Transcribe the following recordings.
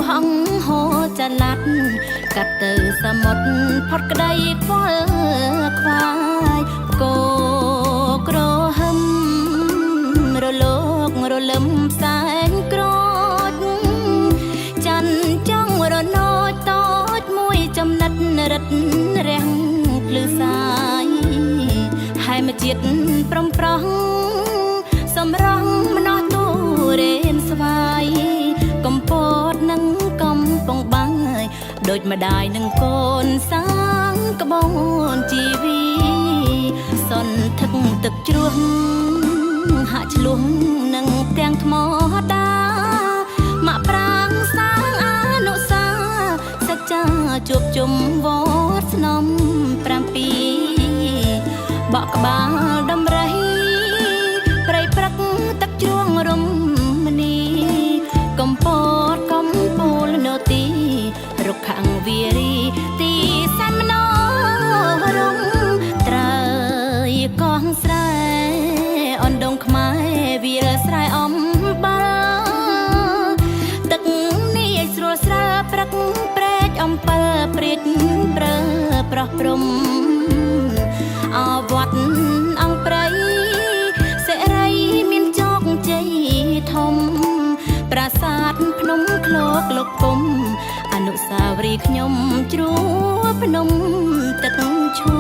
ហងហូរចល័តកាត់ទៅសមុទ្រផុតក្តីខ្វល់ខ្វាយគោក្រហឹមរលោករលឹមផ្សែងក្រូចច័ន្ទចង់រណោចតូចមួយចំណិតរិតរាំងភ្លឺសាយហើយមកជាតិប្រំប្រោះសម្រងម្នោះទូរេនស្វាយកំពតនឹងកំពងបាំងដូចម្ដាយនឹងកូនសាងក្បូនជីវីសន្ធឹកទឹកជ្រោះហាក់ឆ្លុះនឹងទាំងថ្មដាមកប្រាំងសាងអនុសាសច្ចាជួបជុំវត្តស្នំ7បកក្បាលដំរីព្រៃព្រឹកទឹកជ្រោះរំមនីកំពតកំពូលនោទីរុក្ខវារីទីសែនមនោរម្យត្រើយកងស្រែអនដងខ្មែរវាលស្រែអំបិលទឹកនេះស្រួលស្រាលព្រឹកព្រែកអំពិលព្រាចព្រើប្រោះព្រំអវត្តអង្គព្រៃសេរីមានជោគជ័យធំប្រាសាទភ្នំឃ្លោកលោកគុំអនុស្សាវរីយ៍ខ្ញុំជ្រួភ្នំទឹកឈូ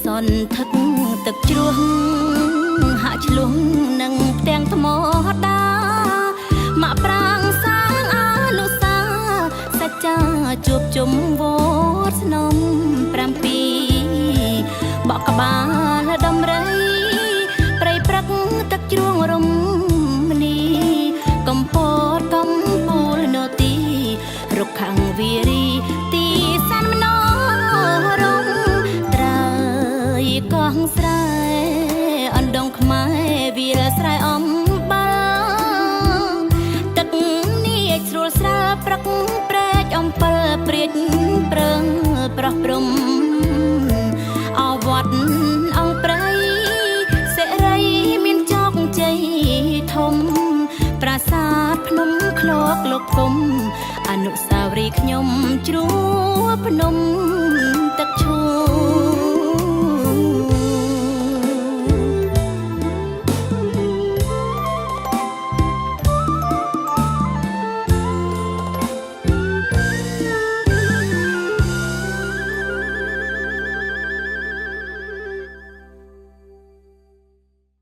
សន្ធឹកទឹកជ្រោះហាក់ឆ្លុះនឹងផ្ទាំងថ្មដាមកប្រាំងសាងអនុសាសច្ចាជួបជុំវត្តស្នំ7បកក្បាលដំរីព្រៃព្រឹកទឹកជ្រោះរំមនីកំពតកំពូលនោទីរុក្ខវារីទីសែនមនោរម្យកងស្រែអណ្ដងខ្មែរវាលស្រែអំបិលទឹកនេះស្រួលស្រាលព្រឹកព្រែកអំពិលព្រាចព្រើប្រោះព្រំអវត្តអង្គព្រៃសេរីមានជោគជ័យធំប្រាសាទភ្នំឃ្លោកលោកគុំអនុស្សាវរីយ៍ខ្ញុំជ្រួភ្នំទឹកឈូ